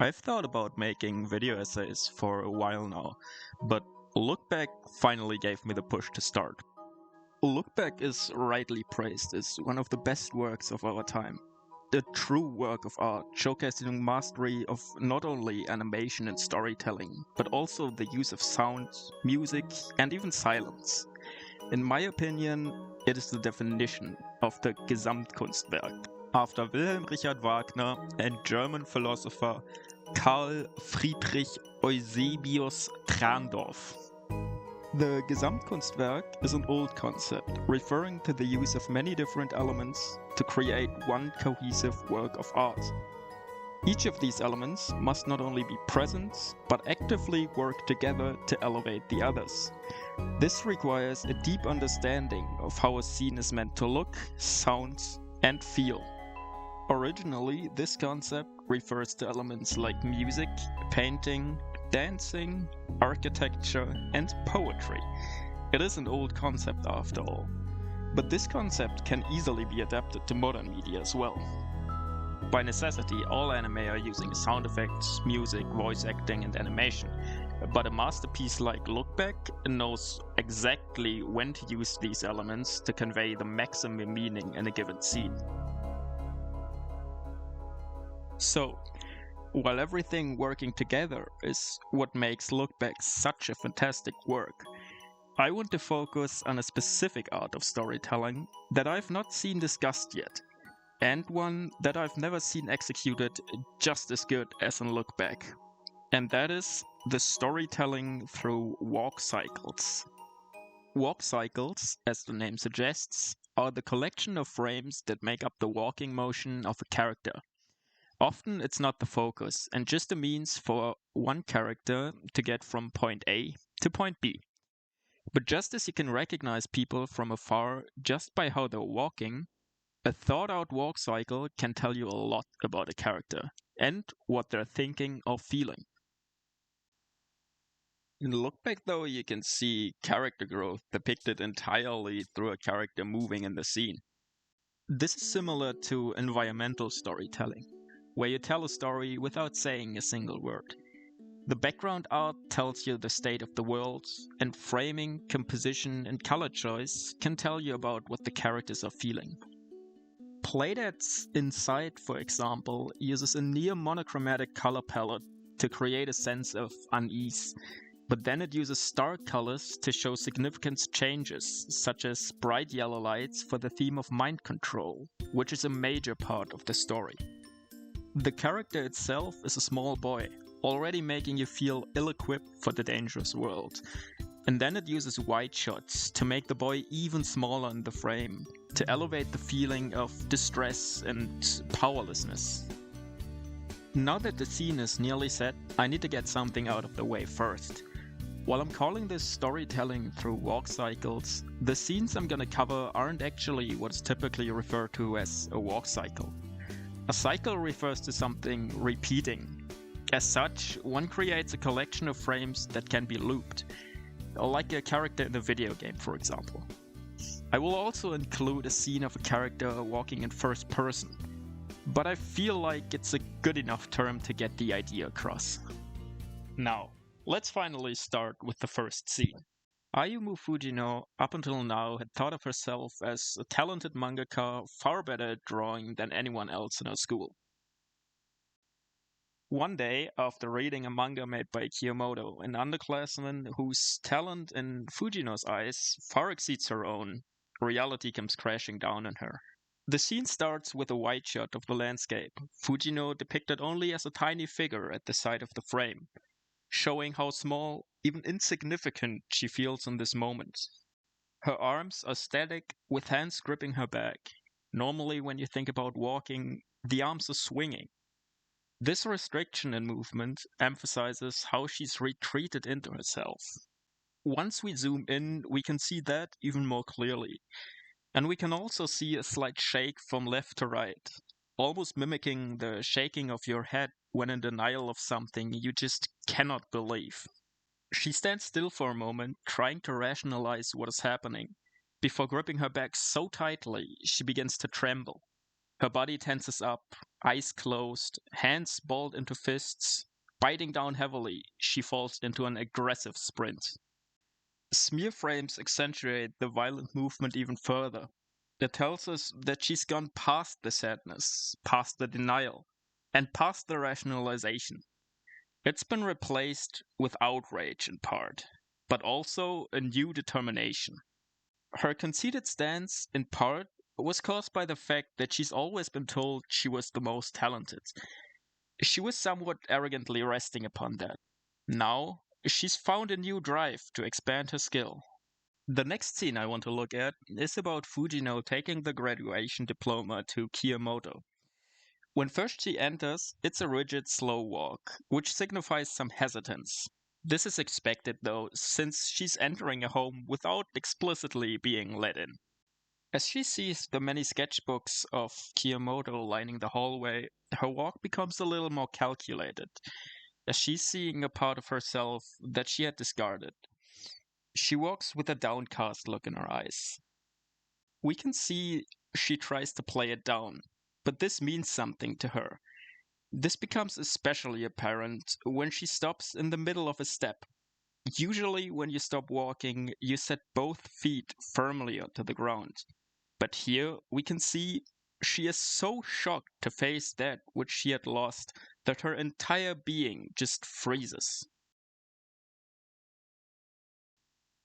I've thought about making video essays for a while now, but Look Back finally gave me the push to start. Look Back is rightly praised as one of the best works of our time. A true work of art, showcasing mastery of not only animation and storytelling, but also the use of sound, music, and even silence. In my opinion, it is the definition of the Gesamtkunstwerk, after Wilhelm Richard Wagner and German philosopher Karl Friedrich Eusebius Trandorff. The Gesamtkunstwerk is an old concept, referring to the use of many different elements to create one cohesive work of art. Each of these elements must not only be present, but actively work together to elevate the others. This requires a deep understanding of how a scene is meant to look, sound, and feel. Originally, this concept refers to elements like music, painting, dancing, architecture, and poetry. It is an old concept after all. But this concept can easily be adapted to modern media as well. By necessity, all anime are using sound effects, music, voice acting, and animation. But a masterpiece like Look Back knows exactly when to use these elements to convey the maximum meaning in a given scene. So, while everything working together is what makes Look Back such a fantastic work, I want to focus on a specific art of storytelling that I've not seen discussed yet, and one that I've never seen executed just as good as in Look Back. And that is the storytelling through Walkcycles. Walkcycles, as the name suggests, are the collection of frames that make up the walking motion of a character. Often it's not the focus, and just a means for one character to get from point A to point B. But just as you can recognize people from afar just by how they're walking, a thought-out walk cycle can tell you a lot about a character, and what they're thinking or feeling. In Look Back though, you can see character growth depicted entirely through a character moving in the scene. This is similar to environmental storytelling, where you tell a story without saying a single word. The background art tells you the state of the world, and framing, composition, and color choice can tell you about what the characters are feeling. Playdead's Inside, for example, uses a near monochromatic color palette to create a sense of unease, but then it uses stark colors to show significant changes, such as bright yellow lights for the theme of mind control, which is a major part of the story. The character itself is a small boy, already making you feel ill-equipped for the dangerous world. And then it uses wide shots to make the boy even smaller in the frame, to elevate the feeling of distress and powerlessness. Now that the scene is nearly set, I need to get something out of the way first. While I'm calling this storytelling through Walkcycles, the scenes I'm gonna cover aren't actually what's typically referred to as a walk cycle. A cycle refers to something repeating. As such, one creates a collection of frames that can be looped, like a character in a video game, for example. I will also include a scene of a character walking in first person, but I feel like it's a good enough term to get the idea across. Now, let's finally start with the first scene. Ayumu Fujino, up until now, had thought of herself as a talented mangaka far better at drawing than anyone else in her school. One day, after reading a manga made by Kiyotaka, an underclassman whose talent in Fujino's eyes far exceeds her own, reality comes crashing down on her. The scene starts with a wide shot of the landscape, Fujino depicted only as a tiny figure at the side of the frame, showing how small, even insignificant, she feels in this moment. Her arms are static, with hands gripping her back. Normally, when you think about walking, the arms are swinging. This restriction in movement emphasizes how she's retreated into herself. Once we zoom in, we can see that even more clearly. And we can also see a slight shake from left to right, almost mimicking the shaking of your head when in denial of something you just cannot believe. She stands still for a moment, trying to rationalize what is happening, before gripping her back so tightly she begins to tremble. Her body tenses up, eyes closed, hands balled into fists. Biting down heavily, she falls into an aggressive sprint. Smear frames accentuate the violent movement even further. It tells us that she's gone past the sadness, past the denial, and past the rationalization. It's been replaced with outrage in part, but also a new determination. Her conceited stance, in part, was caused by the fact that she's always been told she was the most talented. She was somewhat arrogantly resting upon that. Now, she's found a new drive to expand her skill. The next scene I want to look at is about Fujino taking the graduation diploma to Kiyotaka. When first she enters, it's a rigid, slow walk, which signifies some hesitance. This is expected though, since she's entering a home without explicitly being let in. As she sees the many sketchbooks of Kiyotaka lining the hallway, her walk becomes a little more calculated, as she's seeing a part of herself that she had discarded. She walks with a downcast look in her eyes. We can see she tries to play it down, but this means something to her. This becomes especially apparent when she stops in the middle of a step. Usually, when you stop walking, you set both feet firmly onto the ground. But here we can see she is so shocked to face that which she had lost that her entire being just freezes.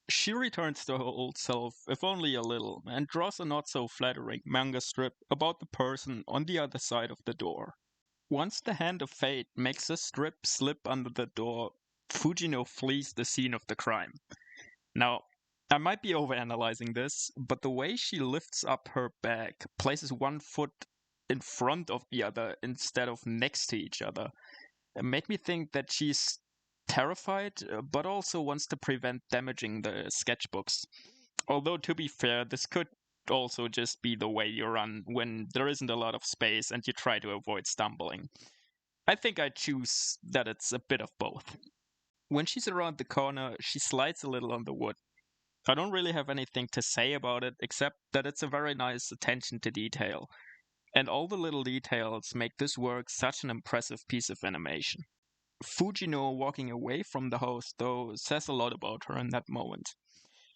She returns to her old self, if only a little, and draws a not so flattering manga strip about the person on the other side of the door. Once the hand of fate makes a strip slip under the door, Fujino flees the scene of the crime. Now, I might be overanalyzing this, but the way she lifts up her bag, places one foot in front of the other instead of next to each other, made me think that she's terrified, but also wants to prevent damaging the sketchbooks. Although, to be fair, this could also just be the way you run when there isn't a lot of space and you try to avoid stumbling. I think I choose that it's a bit of both. When she's around the corner, she slides a little on the wood. I don't really have anything to say about it except that it's a very nice attention to detail. And all the little details make this work such an impressive piece of animation. Fujino walking away from the house, though, says a lot about her in that moment.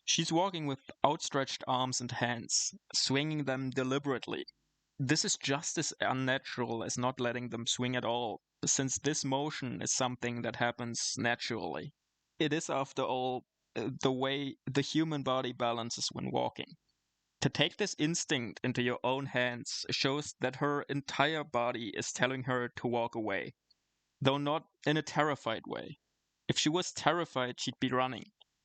She's walking with outstretched arms and hands, swinging them deliberately. This is just as unnatural as not letting them swing at all, since this motion is something that happens naturally. It is, after all, the way the human body balances when walking. To take this instinct into your own hands shows that her entire body is telling her to walk away, though not in a terrified way. If she was terrified, she'd be running.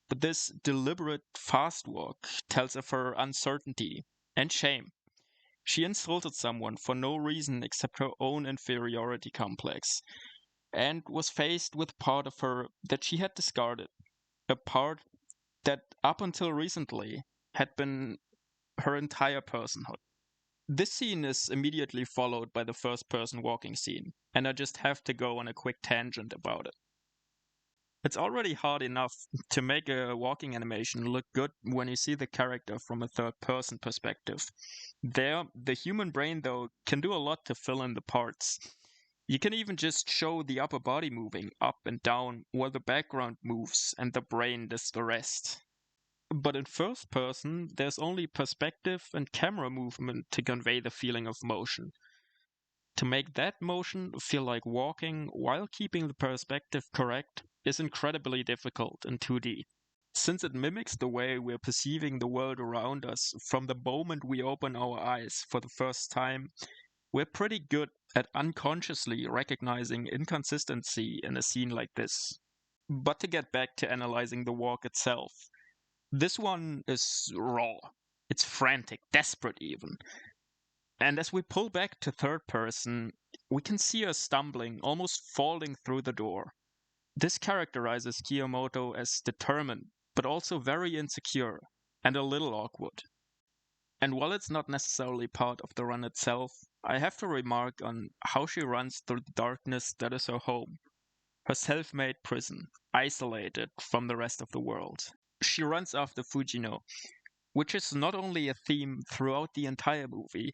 But this deliberate fast walk tells of her uncertainty and shame. She insulted someone for no reason except her own inferiority complex, and was faced with part of her that she had discarded, a part that up until recently had been her entire personhood. This scene is immediately followed by the first person walking scene, and I just have to go on a quick tangent about it. It's already hard enough to make a walking animation look good when you see the character from a third person perspective. There, the human brain, though, can do a lot to fill in the parts. You can even just show the upper body moving up and down while the background moves and the brain does the rest. But in first person, there's only perspective and camera movement to convey the feeling of motion. To make that motion feel like walking while keeping the perspective correct is incredibly difficult in 2D. Since it mimics the way we're perceiving the world around us from the moment we open our eyes for the first time, we're pretty good at unconsciously recognizing inconsistency in a scene like this. But to get back to analyzing the walk itself, this one is raw. It's frantic, desperate even. And as we pull back to third person, we can see her stumbling, almost falling through the door. This characterizes Kiyotaka as determined, but also very insecure, and a little awkward. And while it's not necessarily part of the run itself, I have to remark on how she runs through the darkness that is her home, her self-made prison, isolated from the rest of the world. She runs after Fujino, which is not only a theme throughout the entire movie,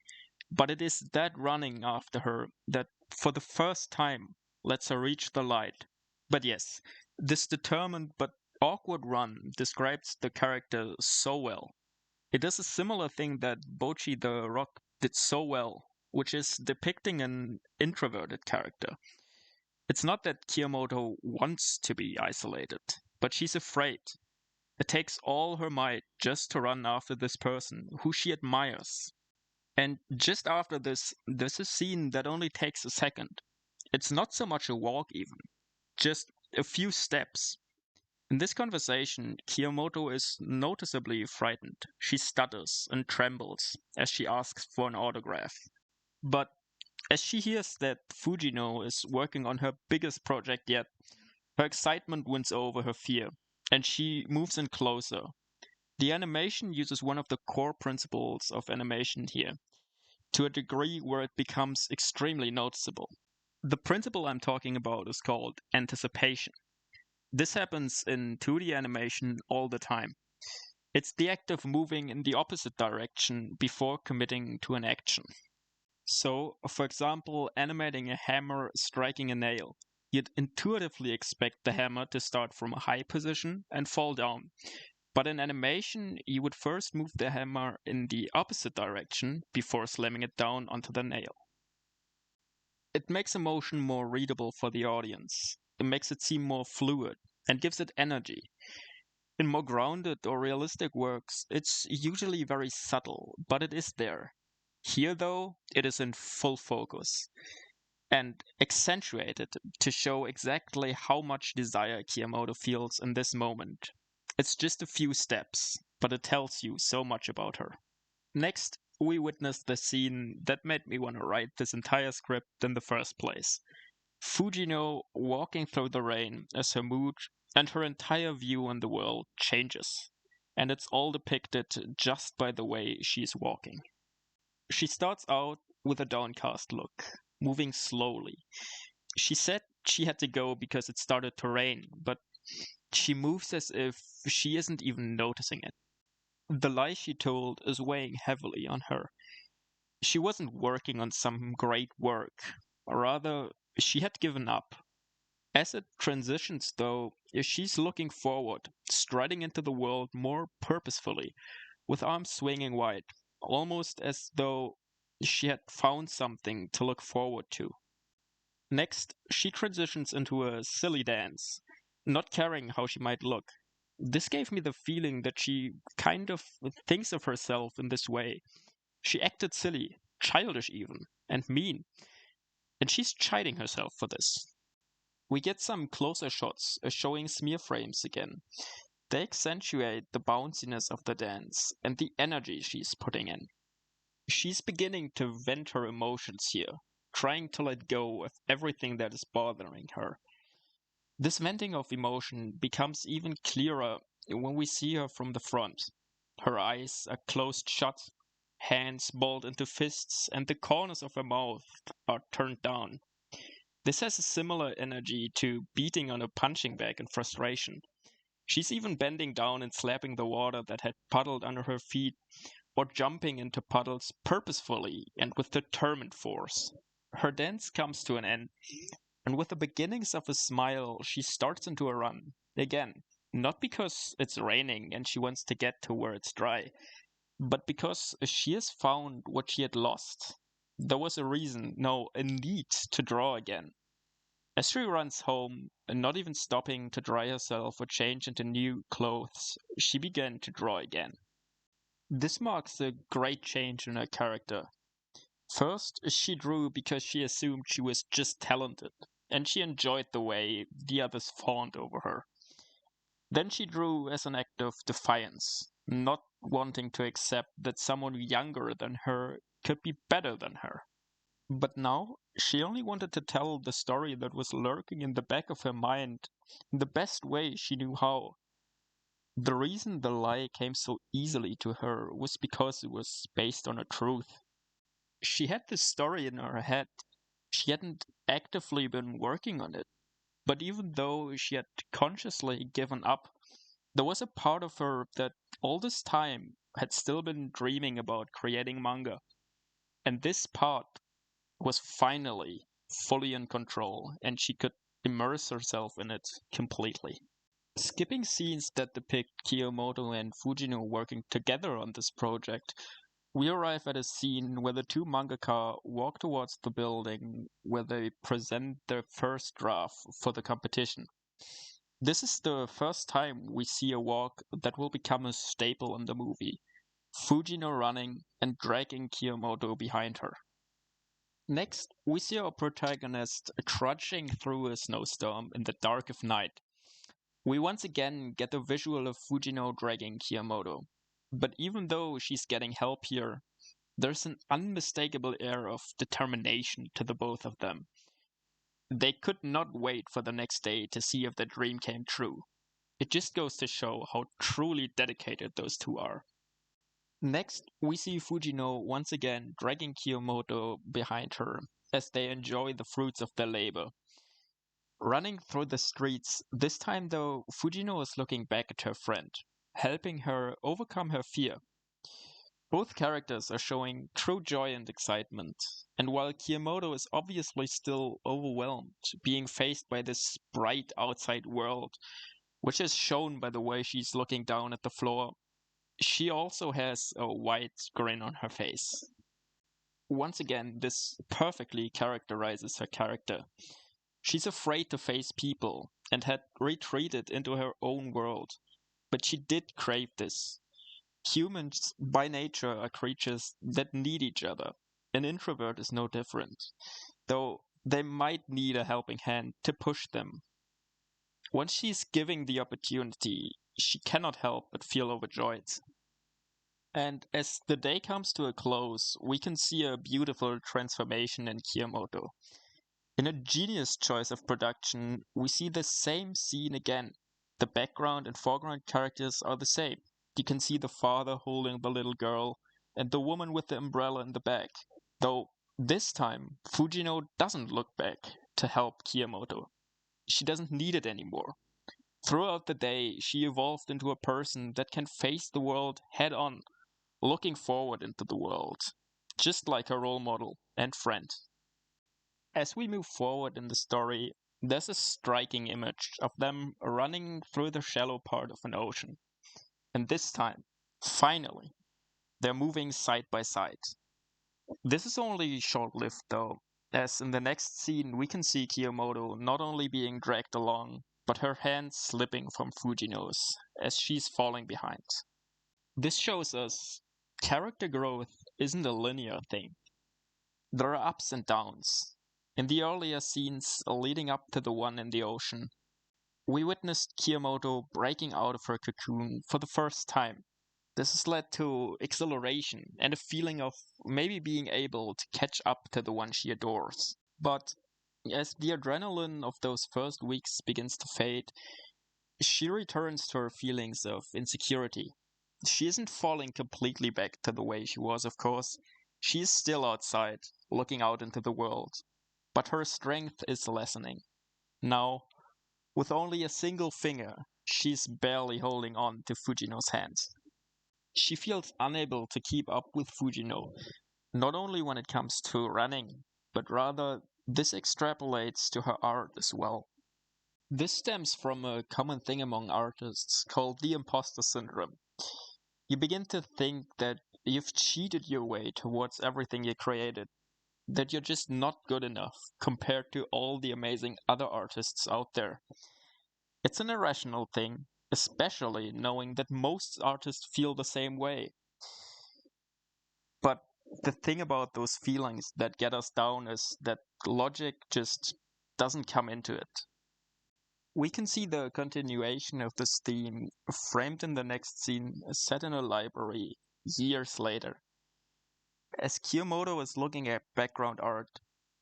But it is that running after her that, for the first time, lets her reach the light. But yes, this determined but awkward run describes the character so well. It is a similar thing that Bochi the Rock did so well, which is depicting an introverted character. It's not that Kiyomoto wants to be isolated, but she's afraid. It takes all her might just to run after this person who she admires. And just after this, there's a scene that only takes a second. It's not so much a walk, even, just a few steps. In this conversation, Kiyomoto is noticeably frightened. She stutters and trembles as she asks for an autograph. But as she hears that Fujino is working on her biggest project yet, her excitement wins over her fear, and she moves in closer. The animation uses one of the core principles of animation here, to a degree where it becomes extremely noticeable. The principle I'm talking about is called anticipation. This happens in 2D animation all the time. It's the act of moving in the opposite direction before committing to an action. So, for example, animating a hammer striking a nail. You'd intuitively expect the hammer to start from a high position and fall down. But in animation, you would first move the hammer in the opposite direction before slamming it down onto the nail. It makes emotion more readable for the audience. It makes it seem more fluid and gives it energy. In more grounded or realistic works, it's usually very subtle, but it is there. Here, though, it is in full focus and accentuated to show exactly how much desire Kiyomoto feels in this moment. It's just a few steps, but it tells you so much about her. Next, we witness the scene that made me want to write this entire script in the first place. Fujino walking through the rain as her mood and her entire view on the world changes. And it's all depicted just by the way she's walking. She starts out with a downcast look, moving slowly. She said she had to go because it started to rain, but she moves as if she isn't even noticing it. The lie she told is weighing heavily on her. She wasn't working on some great work. Rather, she had given up. As it transitions, though, she's looking forward, striding into the world more purposefully, with arms swinging wide, almost as though she had found something to look forward to. Next, she transitions into a silly dance, not caring how she might look. This gave me the feeling that she kind of thinks of herself in this way. She acted silly, childish even, and mean, and she's chiding herself for this. We get some closer shots showing smear frames again. They accentuate the bounciness of the dance and the energy she's putting in. She's beginning to vent her emotions here, trying to let go of everything that is bothering her. This venting of emotion becomes even clearer when we see her from the front. Her eyes are closed shut, hands balled into fists, and the corners of her mouth are turned down. This has a similar energy to beating on a punching bag in frustration. She's even bending down and slapping the water that had puddled under her feet, or jumping into puddles purposefully and with determined force. Her dance comes to an end, and with the beginnings of a smile, she starts into a run. Again, not because it's raining and she wants to get to where it's dry, but because she has found what she had lost. There was a reason, no, a need to draw again. As she runs home, and not even stopping to dry herself or change into new clothes, she began to draw again. This marks a great change in her character. First, she drew because she assumed she was just talented, and she enjoyed the way the others fawned over her. Then she drew as an act of defiance, not wanting to accept that someone younger than her could be better than her. But now, she only wanted to tell the story that was lurking in the back of her mind in the best way she knew how. The reason the lie came so easily to her was because it was based on a truth. She had this story in her head. She hadn't actively been working on it. But even though she had consciously given up, there was a part of her that all this time had still been dreaming about creating manga. And this part was finally fully in control, and she could immerse herself in it completely. Skipping scenes that depict Kiyomoto and Fujino working together on this project, we arrive at a scene where the two mangaka walk towards the building where they present their first draft for the competition. This is the first time we see a walk that will become a staple in the movie. Fujino running and dragging Kiyomoto behind her. Next, we see our protagonist trudging through a snowstorm in the dark of night. We once again get a visual of Fujino dragging Kiyomoto. But even though she's getting help here, there's an unmistakable air of determination to the both of them. They could not wait for the next day to see if their dream came true. It just goes to show how truly dedicated those two are. Next, we see Fujino once again dragging Kiyomoto behind her as they enjoy the fruits of their labor. Running through the streets, this time though, Fujino is looking back at her friend, helping her overcome her fear. Both characters are showing true joy and excitement, and while Kiyomoto is obviously still overwhelmed, being faced by this bright outside world, which is shown by the way she's looking down at the floor, she also has a wide grin on her face. Once again, this perfectly characterizes her character. She's afraid to face people and had retreated into her own world, but she did crave this. Humans, by nature, are creatures that need each other. An introvert is no different, though they might need a helping hand to push them. Once she's given the opportunity, she cannot help but feel overjoyed. And as the day comes to a close, we can see a beautiful transformation in Kiyomoto. In a genius choice of production, we see the same scene again. The background and foreground characters are the same. You can see the father holding the little girl and the woman with the umbrella in the back. Though this time, Fujino doesn't look back to help Kiyomoto. She doesn't need it anymore. Throughout the day, she evolved into a person that can face the world head on, looking forward into the world, just like her role model and friend. As we move forward in the story, there's a striking image of them running through the shallow part of an ocean. And this time, finally, they're moving side by side. This is only short-lived though, as in the next scene we can see Kiyomoto not only being dragged along, but her hands slipping from Fujino's as she's falling behind. This shows us character growth isn't a linear thing. There are ups and downs. In the earlier scenes leading up to the one in the ocean, we witnessed Kiyomoto breaking out of her cocoon for the first time. This has led to exhilaration and a feeling of maybe being able to catch up to the one she adores. But as the adrenaline of those first weeks begins to fade, she returns to her feelings of insecurity. She isn't falling completely back to the way she was, of course. She is still outside, looking out into the world. But her strength is lessening. Now, with only a single finger, she's barely holding on to Fujino's hands. She feels unable to keep up with Fujino, not only when it comes to running, but rather this extrapolates to her art as well. This stems from a common thing among artists called the imposter syndrome. You begin to think that you've cheated your way towards everything you created, that you're just not good enough compared to all the amazing other artists out there. It's an irrational thing, especially knowing that most artists feel the same way. But the thing about those feelings that get us down is that logic just doesn't come into it. We can see the continuation of this theme framed in the next scene set in a library years later. As Kiyomoto is looking at background art,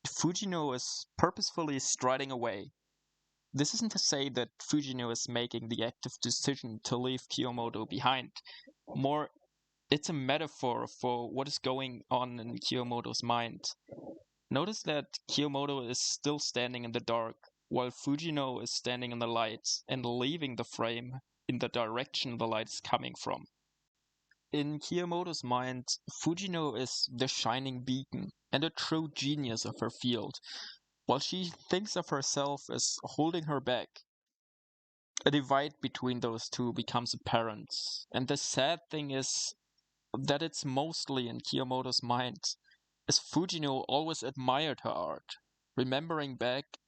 Fujino is purposefully striding away. This isn't to say that Fujino is making the active decision to leave Kiyomoto behind. More, it's a metaphor for what is going on in Kiyomoto's mind. Notice that Kiyomoto is still standing in the dark, while Fujino is standing in the light and leaving the frame in the direction the light is coming from. In Kiyomoto's mind, Fujino is the shining beacon and a true genius of her field, while she thinks of herself as holding her back. A divide between those two becomes apparent, and the sad thing is that it's mostly in Kiyomoto's mind, as Fujino always admired her art. Remembering back,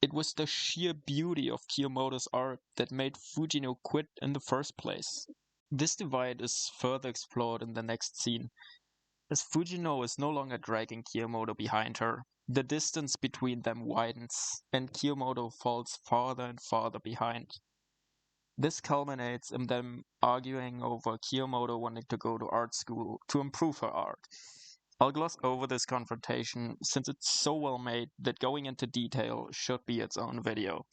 it was the sheer beauty of Kiyomoto's art that made Fujino quit in the first place. This divide is further explored in the next scene, as Fujino is no longer dragging Kiyomoto behind her. The distance between them widens, and Kiyomoto falls farther and farther behind. This culminates in them arguing over Kiyomoto wanting to go to art school to improve her art. I'll gloss over this confrontation since it's so well made that going into detail should be its own video.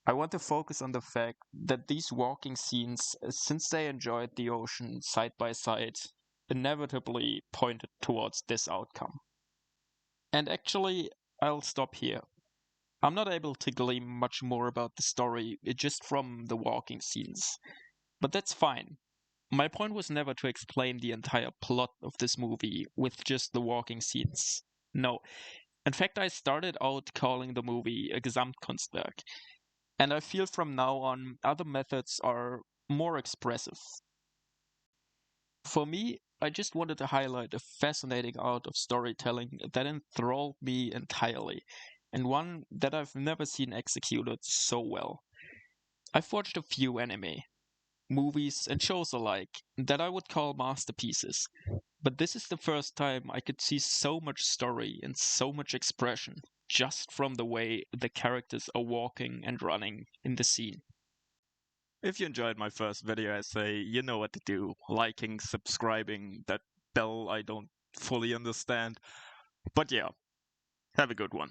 I want to focus on the fact that these walking scenes, since they enjoyed the ocean side by side, inevitably pointed towards this outcome. And actually, I'll stop here. I'm not able to glean much more about the story just from the walking scenes, but that's fine. My point was never to explain the entire plot of this movie with just the walking scenes. No. In fact, I started out calling the movie a Gesamtkunstwerk, and I feel from now on other methods are more expressive. For me, I just wanted to highlight a fascinating art of storytelling that enthralled me entirely, and one that I've never seen executed so well. I've watched a few anime, movies, and shows alike that I would call masterpieces, but this is the first time I could see so much story and so much expression just from the way the characters are walking and running in the scene. If you enjoyed my first video essay, you know what to do. Liking, subscribing, that bell I don't fully understand. But yeah, have a good one.